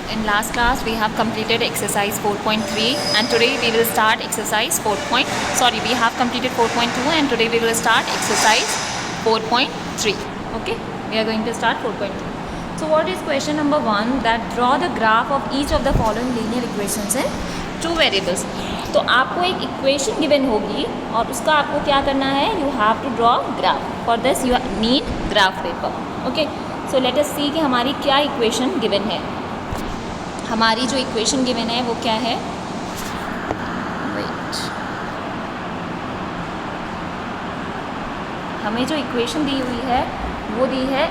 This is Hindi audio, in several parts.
In last class we have completed exercise 4.3 and today we will start exercise we have completed 4.2 and today we will start exercise 4.3. Okay, we are going to start 4.3. So what is question number 1? That draw the graph of each of the following linear equations in two variables. तो आपको एक इक्वेशन गिवन होगी और उसका आपको क्या करना है, you have to draw graph. For this you need graph paper. Okay, so let us see कि हमारी क्या इक्वेशन गिवन है. हमारी जो इक्वेशन गिवन है वो क्या है, वेट, हमें जो इक्वेशन दी हुई है वो दी है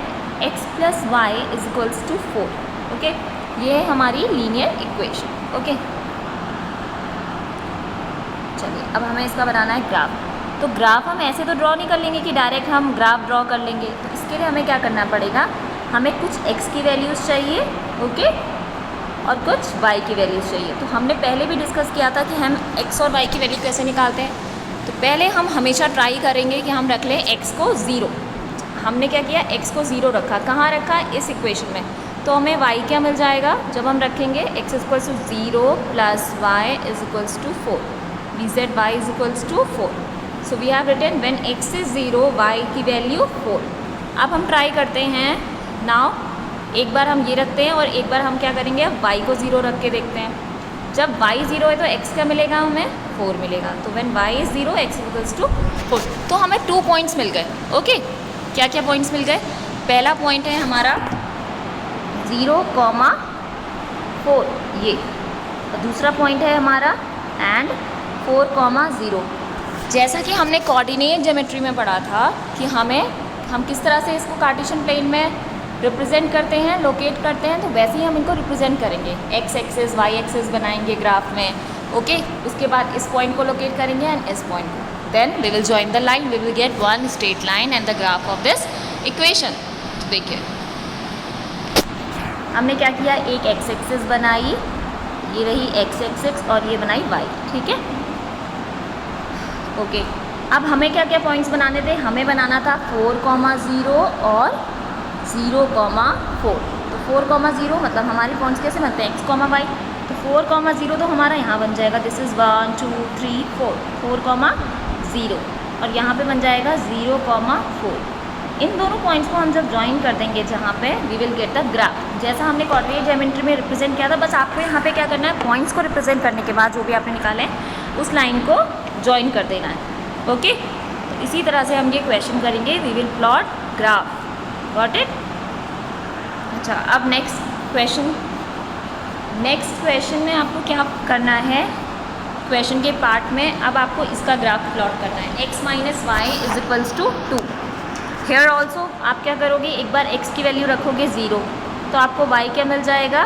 x + y = 4. ओके, ये है हमारी लीनियर इक्वेशन. ओके, चलिए अब हमें इसका बनाना है ग्राफ. तो ग्राफ हम ऐसे तो ड्रॉ नहीं कर लेंगे कि डायरेक्ट हम ग्राफ ड्रॉ कर लेंगे. तो इसके लिए हमें क्या करना पड़ेगा, हमें कुछ x की वैल्यूज़ चाहिए, ओके, और कुछ y की वैल्यूज़ चाहिए. तो हमने पहले भी डिस्कस किया था कि हम x और y की वैल्यू कैसे निकालते हैं. तो पहले हम हमेशा ट्राई करेंगे कि हम रख लें x को 0. हमने क्या किया, x को 0 रखा. कहाँ रखा, इस इक्वेशन में. तो हमें y क्या मिल जाएगा जब हम रखेंगे x = 0 + y = 4. dz y = 4. So we have written when x is 0 y की वैल्यू 4. अब हम ट्राई करते हैं. नाउ एक बार हम ये रखते हैं और एक बार हम क्या करेंगे, y को 0 रख के देखते हैं. जब y 0 है तो x क्या मिलेगा, हमें 4 मिलेगा. तो व्हेन y इज 0 x = 4. तो हमें 2 पॉइंट्स मिल गए. ओके, क्या क्या पॉइंट्स मिल गए. पहला पॉइंट है हमारा 0, 4 ये, और दूसरा पॉइंट है हमारा एंड 4, 0. जैसा कि हमने कोऑर्डिनेट ज्योमेट्री में पढ़ा था कि हम किस तरह से इसको कार्टेशियन प्लेन में रिप्रेजेंट करते हैं, लोकेट करते हैं, तो वैसे ही हम इनको रिप्रेजेंट करेंगे. x एक्सिस y एक्सिस बनाएंगे ग्राफ में. ओके, उसके बाद इस पॉइंट को लोकेट करेंगे एंड इस पॉइंट को. Then we will join the line, we will get one straight line and the graph of this equation. तो देखिए हमने क्या किया, एक x एक्सिस बनाई, ये रही x एक्सिस, और ये बनाई y. ठीक है, ओके. अब हमें क्या क्या पॉइंट्स बनाने थे, हमें बनाना था 4, 0 और 0, 4. तो 4, 0 मतलब हमारे पॉइंट्स कैसे बनते हैं, x, y. तो 4, 0 तो हमारा यहाँ बन जाएगा, दिस इज़ 1, 2, 3, 4. 4, 0 और यहाँ पे बन जाएगा 0, 4. इन दोनों पॉइंट्स को हम जब ज्वाइन कर देंगे जहाँ पे we will get the graph. जैसा हमने कोऑर्डिनेट ज्योमेट्री में रिप्रेजेंट किया था, बस आपको यहाँ पे क्या करना है, पॉइंट्स को रिप्रेजेंट करने के बाद जो भी आपने निकाले हैं उस लाइन को ज्वाइन कर देना है. ओके, तो इसी तरह से हम ये क्वेश्चन करेंगे, we will plot graph. Got it. अच्छा, अब नेक्स्ट क्वेश्चन में आपको क्या करना है, क्वेश्चन के पार्ट में अब आपको इसका ग्राफ प्लॉट करना है. x - y = 2. हेयर ऑल्सो आप क्या करोगे, एक बार x की वैल्यू रखोगे 0, तो आपको y क्या मिल जाएगा,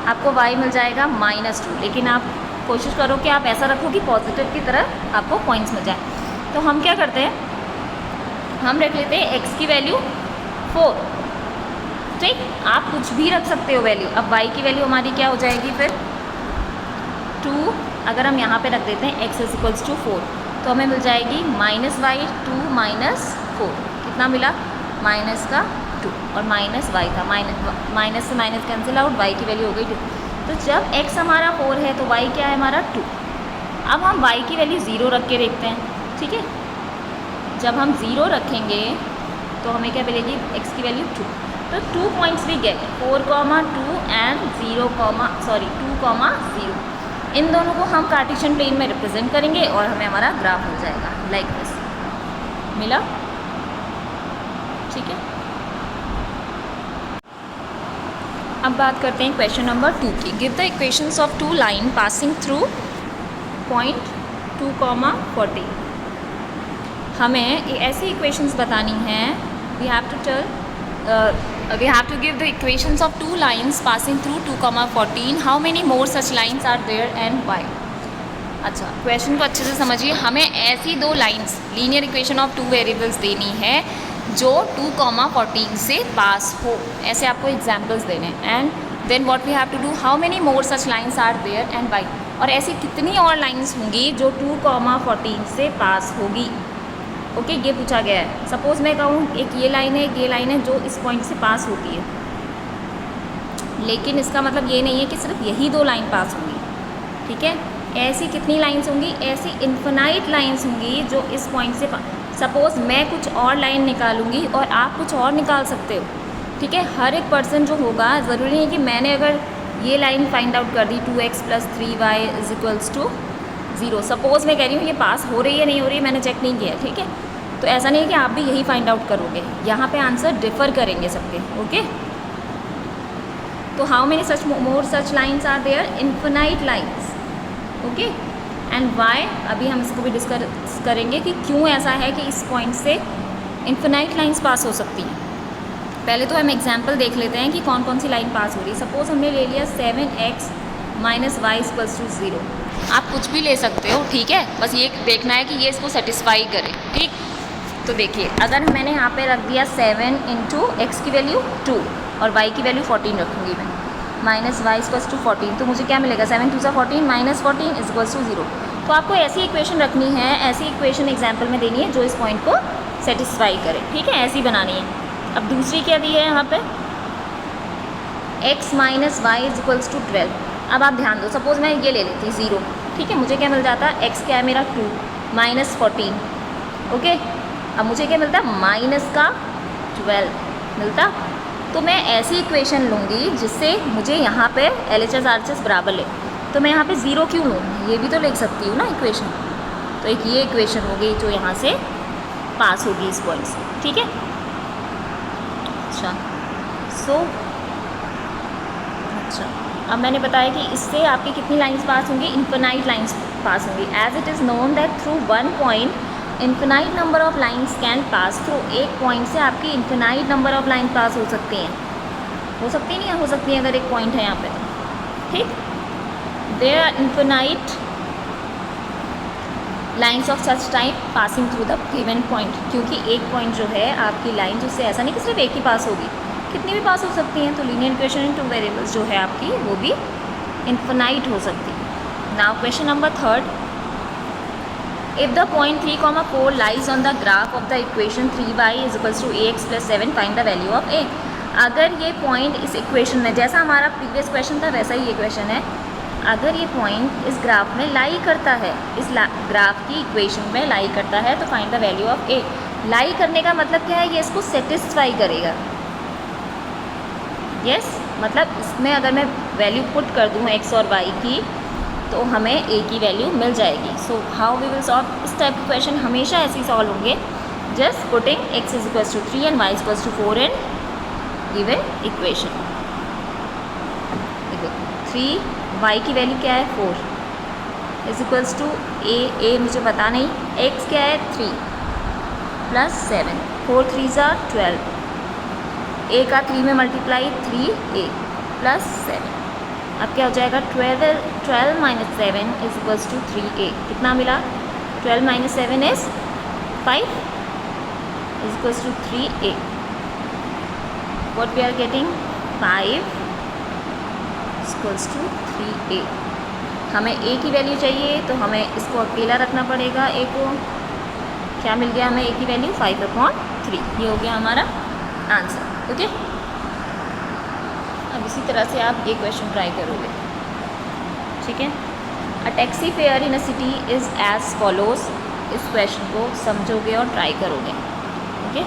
आपको y मिल जाएगा -2. लेकिन आप कोशिश करो कि आप ऐसा रखो कि पॉजिटिव की तरह आपको पॉइंट्स मिल जाए. तो हम क्या करते हैं, हम रख लेते हैं x की वैल्यू 4. ठीक, आप कुछ भी रख सकते हो वैल्यू. अब y की वैल्यू हमारी क्या हो जाएगी फिर 2. अगर हम यहाँ पे रख देते हैं x = 4, तो हमें मिल जाएगी -y 2 - 4. कितना मिला, -2 और -y था, माइनस से माइनस कैंसिल आउट, y की वैल्यू हो गई 2. तो जब x हमारा 4 है तो y क्या है हमारा 2. अब हम y की वैल्यू 0 रख के देखते हैं. ठीक है, जब हम 0 रखेंगे तो हमें क्या मिलेगी, x की वैल्यू 2. तो 2 पॉइंट्स भी गेट, 4, 2 एंड 2, 0. इन दोनों को हम कार्टेशियन प्लेन में रिप्रेजेंट करेंगे और हमें हमारा ग्राफ मिल जाएगा लाइक दिस. मिला, ठीक है. अब बात करते हैं क्वेश्चन नंबर 2 की. Give the equations of 2 line passing through point 2, 14. हमें ऐसी इक्वेशंस बतानी हैं. We have to give the equations of 2 lines passing through 2, 14. How many more such lines are there and why. अच्छा, क्वेश्चन को अच्छे से समझिए. हमें ऐसी 2 lines, linear equation of 2 variables देनी है जो 2, 14 से पास हो. ऐसे आपको एग्जाम्पल्स देने हैं. And then what we have to do, how many more such lines are there and why. और ऐसी कितनी और लाइन्स होंगी जो 2, 14 से पास होगी. ओके, ये पूछा गया है. सपोज़ मैं कहूँ एक ये लाइन है, एक ये लाइन है जो इस पॉइंट से पास होती है. लेकिन इसका मतलब ये नहीं है कि सिर्फ यही 2 लाइन पास होंगी, ठीक है। ऐसी कितनी लाइंस होंगी? ऐसी इन्फिनाइट लाइंस होंगी जो इस पॉइंट से सपोज़ मैं कुछ और लाइन निकालूंगी और आप कुछ और निकाल सकते हो, ठीक है। हर एक पर्सन जो होगा, ज़रूरी नहीं कि मैंने अगर ये लाइन फाइंड आउट कर दी 2x + 3y = 0, सपोज़ मैं कह रही हूँ ये पास हो रही है नहीं हो रही है, मैंने चेक नहीं किया, ठीक है। तो ऐसा नहीं है कि आप भी यही फाइंड आउट करोगे, यहाँ पे आंसर डिफ़र करेंगे सबके, ओके। तो how many such more such lines are there? Infinite lines, okay. And why, अभी हम इसको भी डिस्कस करेंगे कि क्यों ऐसा है कि इस पॉइंट से इन्फिनाइट लाइन्स पास हो सकती हैं। पहले तो हम एग्जाम्पल देख लेते हैं कि कौन कौन सी लाइन पास हो रही है। सपोज़ हमने ले लिया 7x - y = 0। आप कुछ भी ले सकते हो, ठीक है, बस ये देखना है कि ये इसको सेटिस्फाई करे, ठीक। तो देखिए, अगर मैंने यहाँ पे रख दिया 7 × x की वैल्यू 2 और y की वैल्यू 14 रखूँगी मैं, -y = 14, तो मुझे क्या मिलेगा? 7 × 2 = 14 - 14 = 0। तो आपको ऐसी इक्वेशन रखनी है, ऐसी इक्वेशन एग्जाम्पल में देनी है जो इस पॉइंट को सेटिस्फाई करे, ठीक है, ऐसी बनानी है। अब दूसरी क्या दी है यहाँ पे? x - y = 12। अब आप ध्यान दो, सपोज़ मैं ये ले लेती 0, ठीक है, मुझे क्या मिल जाता? x क्या है मेरा? 2 - 14, ओके। अब मुझे क्या मिलता? -12 मिलता। तो मैं ऐसी इक्वेशन लूँगी जिससे मुझे यहाँ पे LHS RHS बराबर ले। तो मैं यहाँ पे 0 क्यों लूँ? ये भी तो लिख सकती हूँ ना इक्वेशन। तो एक ये इक्वेशन होगी जो यहाँ से पास होगी इस पॉइंट से, ठीक है। अच्छा, अच्छा, अब मैंने बताया कि इससे आपकी कितनी लाइंस पास होंगी? इन्फिनाइट लाइंस पास होंगी। As it is known that through one point infinite number of lines can pass through. एक पॉइंट से आपकी infinite number of line pass हो सकती हैं, हो सकती नहीं, हो सकती हैं अगर एक पॉइंट है यहाँ पे, ठीक। There are infinite lines of such type passing through the given point. क्योंकि एक पॉइंट जो है आपकी लाइन, जिससे ऐसा नहीं कि सिर्फ एक ही पास होगी, कितनी भी पास हो सकती हैं। तो लीनियर इक्वेशन इन 2 वेरिएबल्स जो है आपकी, वो भी इन्फिनाइट हो सकती है। Now question number 3, if the point 3, 4 lies on the graph of the equation 3y = ax + 7, find the value of a। अगर ये पॉइंट इस इक्वेशन में, जैसा हमारा प्रीवियस क्वेश्चन था वैसा ही ये क्वेश्चन है, अगर ये पॉइंट इस ग्राफ में लाई करता है, इस ग्राफ की इक्वेशन में लाई करता है, तो find the value of a। लाई करने का मतलब क्या है? ये इसको सेटिस्फाई करेगा। यस, मतलब इसमें अगर मैं वैल्यू पुट कर दूँ x और y की, तो हमें a की वैल्यू मिल जाएगी। So how we will solve इस टाइप के क्वेश्चन? हमेशा ऐसे ही सॉल्व होंगे, just putting x = 3 and y = 4 in given equation. 3y की वैल्यू क्या है? 4 = a मुझे पता नहीं, x क्या है? 3 + 7, 4 × 3 = 12, a का 3 में मल्टीप्लाई 3a + 7। अब क्या हो जाएगा? 12 - 7 = 3a। कितना मिला? 12 - 7 is 5 = 3a। What we are getting? 5 = 3a। हमें a की वैल्यू चाहिए, तो हमें इसको अकेला रखना पड़ेगा। a को क्या मिल गया? हमें a की वैल्यू 5/3। ये हो गया हमारा आंसर, ओके। अब इसी तरह से आप ये क्वेश्चन ट्राई करोगे, ठीक है। A taxi fare in a city is as follows. इस क्वेश्चन को समझोगे और ट्राई करोगे, ओके।